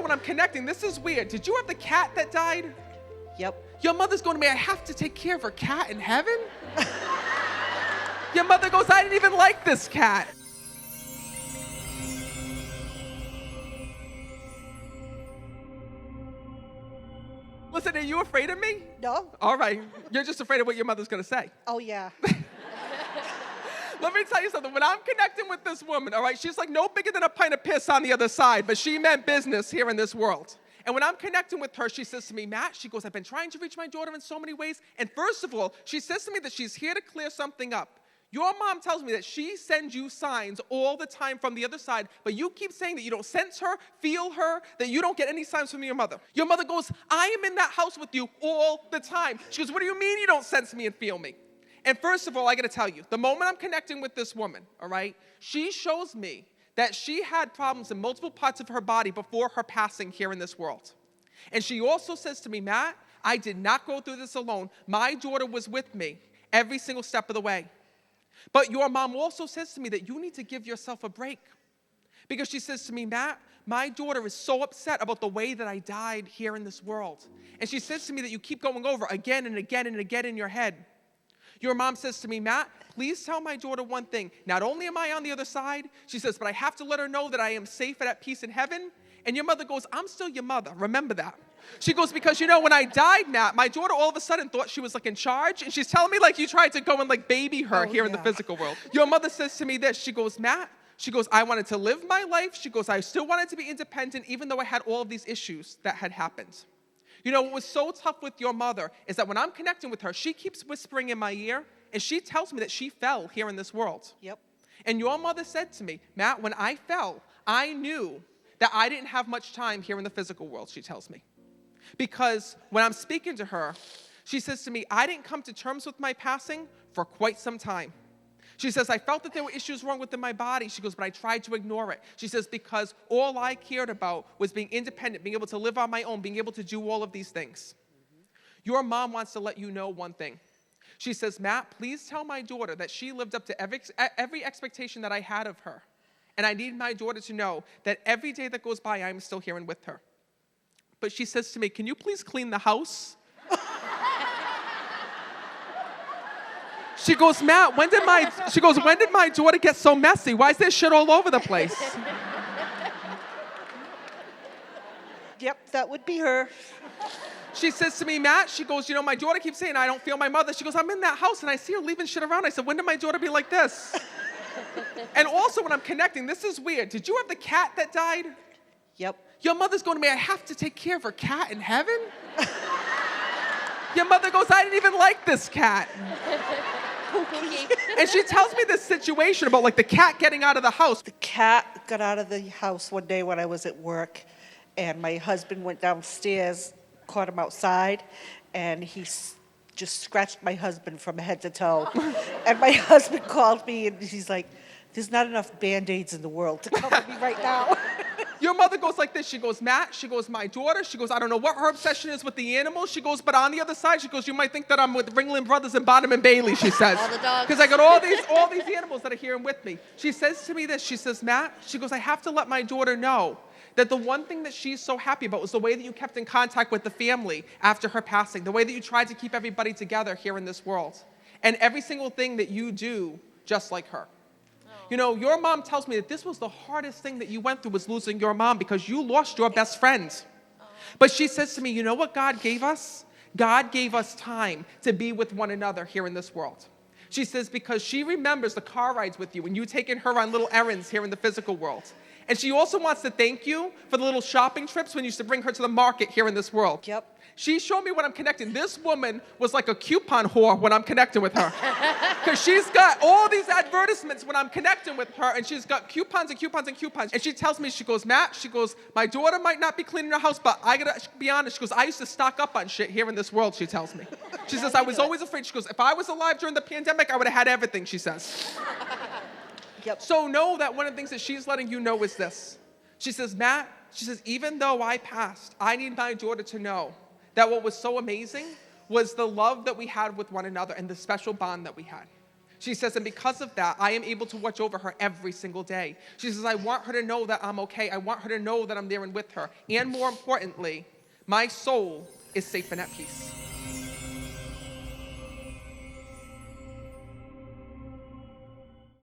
when I'm connecting, this is weird. Did you have the cat that died? Yep. Your mother's going to me, I have to take care of her cat in heaven? Your mother goes, I didn't even like this cat. Listen, are you afraid of me? No? All right. You're just afraid of what your mother's going to say. Oh, yeah. Let me tell you something. When I'm connecting with this woman, all right, she's like no bigger than a pint of piss on the other side, but she meant business here in this world. And when I'm connecting with her, she says to me, Matt, she goes, I've been trying to reach my daughter in so many ways. And first of all, she says to me that she's here to clear something up. Your mom tells me that she sends you signs all the time from the other side, but you keep saying that you don't sense her, feel her, that you don't get any signs from your mother. Your mother goes, I am in that house with you all the time. She goes, what do you mean you don't sense me and feel me? And first of all, I got to tell you, the moment I'm connecting with this woman, all right, she shows me that she had problems in multiple parts of her body before her passing here in this world. And she also says to me, Matt, I did not go through this alone. My daughter was with me every single step of the way. But your mom also says to me that you need to give yourself a break. Because she says to me, Matt, my daughter is so upset about the way that I died here in this world. And she says to me that you keep going over again and again and again in your head. Your mom says to me, Matt, please tell my daughter one thing. Not only am I on the other side, she says, but I have to let her know that I am safe and at peace in heaven. And your mother goes, I'm still your mother. Remember that. She goes, because when I died, Matt, my daughter all of a sudden thought she was like in charge. And she's telling me like you tried to go and like baby her here in the physical world. Your mother says to me this. She goes, Matt, she goes, I wanted to live my life. She goes, I still wanted to be independent, even though I had all of these issues that had happened. What was so tough with your mother is that when I'm connecting with her, she keeps whispering in my ear, and she tells me that she fell here in this world. Yep. And your mother said to me, Matt, when I fell, I knew that I didn't have much time here in the physical world, she tells me. Because when I'm speaking to her, she says to me, I didn't come to terms with my passing for quite some time. She says, I felt that there were issues wrong within my body. She goes, but I tried to ignore it. She says, because all I cared about was being independent, being able to live on my own, being able to do all of these things. Your mom wants to let you know one thing. She says, Matt, please tell my daughter that she lived up to every expectation that I had of her. And I need my daughter to know that every day that goes by, I am still here and with her. But she says to me, can you please clean the house? She goes, Matt, when did my daughter get so messy? Why is there shit all over the place? Yep, that would be her. She says to me, Matt, she goes, my daughter keeps saying I don't feel my mother. She goes, I'm in that house and I see her leaving shit around. I said, when did my daughter be like this? And also when I'm connecting, this is weird. Did you have the cat that died? Yep. Your mother's going to me, I have to take care of her cat in heaven? Your mother goes, I didn't even like this cat. And she tells me this situation about like the cat getting out of the house. The cat got out of the house one day when I was at work, and my husband went downstairs, caught him outside, and he just scratched my husband from head to toe. And my husband called me, and he's like, there's not enough Band-Aids in the world to cover me right now. Your mother goes like this. She goes, Matt, she goes, my daughter. She goes, I don't know what her obsession is with the animals. She goes, but on the other side, she goes, you might think that I'm with Ringling Brothers and Bottom and Bailey, she says. All the dogs. Because I got all these animals that are here and with me. She says to me this. She says, Matt, she goes, I have to let my daughter know that the one thing that she's so happy about was the way that you kept in contact with the family after her passing, the way that you tried to keep everybody together here in this world. And every single thing that you do just like her. Your mom tells me that this was the hardest thing that you went through was losing your mom because you lost your best friend. But she says to me, you know what God gave us? God gave us time to be with one another here in this world. She says because she remembers the car rides with you and you taking her on little errands here in the physical world. And she also wants to thank you for the little shopping trips when you used to bring her to the market here in this world. Yep. She showed me when I'm connecting. This woman was like a coupon whore when I'm connecting with her. Because she's got all these advertisements when I'm connecting with her, and she's got coupons and coupons and coupons. And she tells me, she goes, Matt, she goes, my daughter might not be cleaning her house, but I gotta be honest. She goes, I used to stock up on shit here in this world, she tells me. She says, I was always afraid. She goes, if I was alive during the pandemic, I would have had everything, she says. Yep. So know that one of the things that she's letting you know is this. She says, Matt, she says, even though I passed, I need my daughter to know that what was so amazing was the love that we had with one another and the special bond that we had. She says, and because of that, I am able to watch over her every single day. She says, I want her to know that I'm okay. I want her to know that I'm there and with her. And more importantly, my soul is safe and at peace.